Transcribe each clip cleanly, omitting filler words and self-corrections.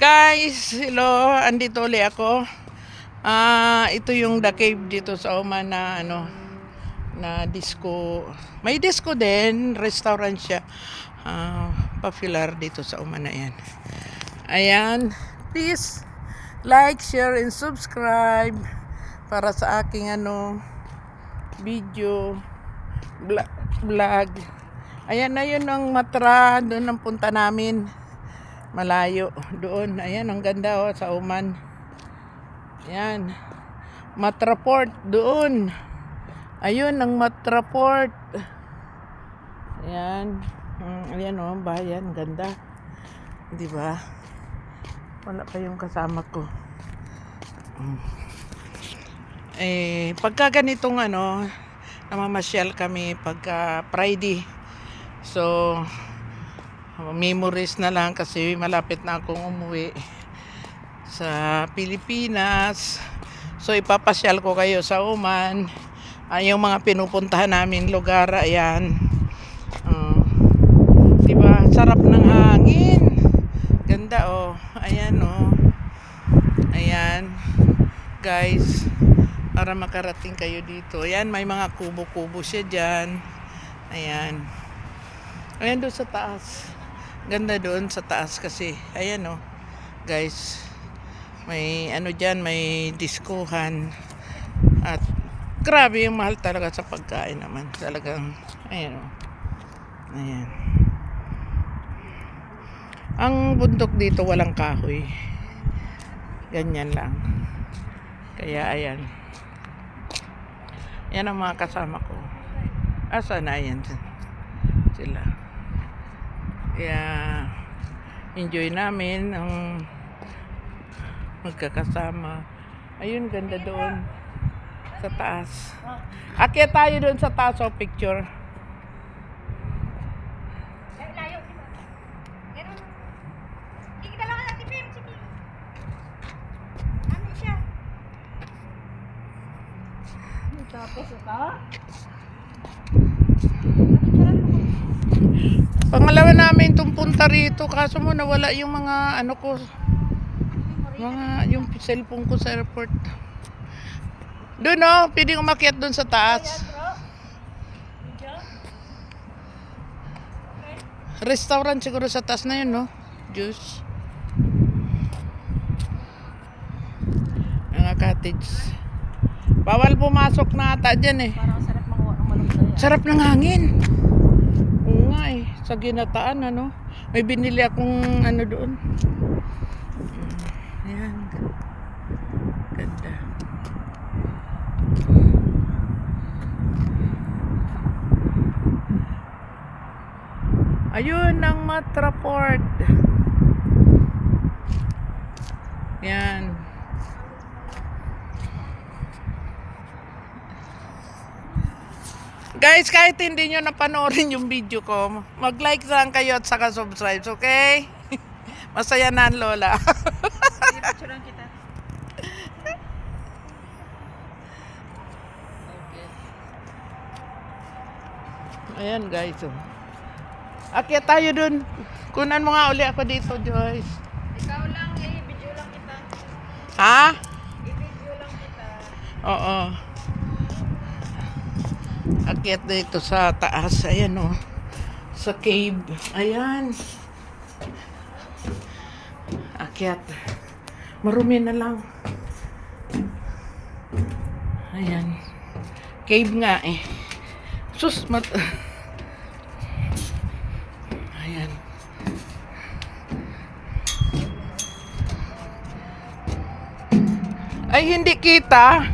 Guys, hello, andito ulit ako. Ito yung The Cave dito sa Oman na na disco. May disco din, restaurant siya. Popular dito sa Oman na yan. Ayan, please like, share, and subscribe para sa aking video vlog. Ayan na yun ang Matra, doon ang punta namin. Malayo doon. Ayan, ang ganda sa Oman. Ayan. Matra Port doon. Ayun ang Matra Port. Ayan. Ayan bayan, ganda. 'Di ba? Wala pa yung kasama ko. Pagka ganitong namamasyal kami pagka Friday. So memories na lang kasi malapit na akong umuwi sa Pilipinas. So ipapasyal ko kayo sa Oman. Yung mga pinupuntahan namin lugar, ayan. Diba? Sarap ng hangin. Ganda Ayan Ayan. Guys, para makarating kayo dito. Ayan, may mga kubo-kubo siya dyan. Ayan. Ayan doon sa taas. Ganda doon sa taas kasi. Ayan guys. May dyan, may diskuhan. At grabe yung mahal talaga sa pagkain naman. Talagang, ayan Ayan. Ang bundok dito walang kahoy. Ganyan lang. Kaya ayan. Yan ang mga kasama ko. Asa na yan sila. Kaya enjoy namin ang magkakasama. Ayun, ganda doon sa taas. Akyat tayo doon sa taas picture. Tapos Pangalawa namin itong punta rito, kaso mo nawala yung mga yung cellphone ko sa airport. Doon pwedeng umakyat doon sa taas. Restaurant siguro sa taas na yun Juice. Mga cottage. Bawal pumasok na ata dyan parang sarap makuha ng malunggay. Sarap ng hangin. Oo nga sa Ginataan may binili akong doon. Ayan. Ganda. Ayun ang Matra Port. Yan. Guys, kahit hindi nyo napanoorin yung video ko, mag-like lang kayo at saka subscribe, okay? Masaya na ang lola. Picturean kita. Ayan guys. Akyat tayo dun. Kunan mo nga uli ako dito, Joyce. Ikaw lang, i-video lang kita. Ha? I-video lang kita. Oo. Akyat dito sa taas. Ayan sa cave. Ayan. Akyat. Marumi na lang. Ayan. Cave nga Sus, Ayan. Ay, hindi kita.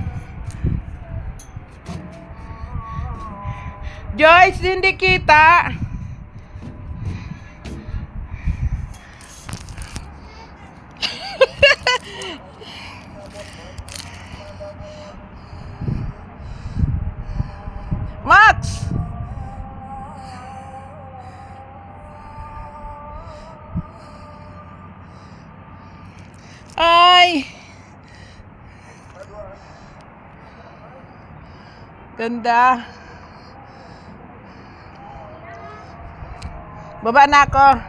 Joyce, hindi kita. Max! Ay! Ganda. Baba na ako.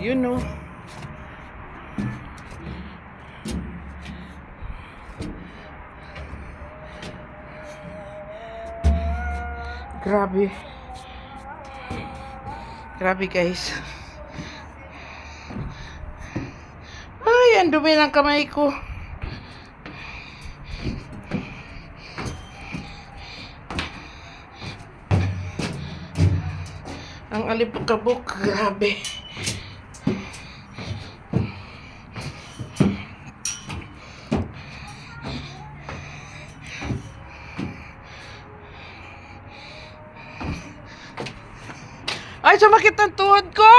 You know. Grabe. Grabe guys. Ay, ang dumi ng kamay ko. Ang alipokabok, grabe. Ay, sumakit ang tuhod ko.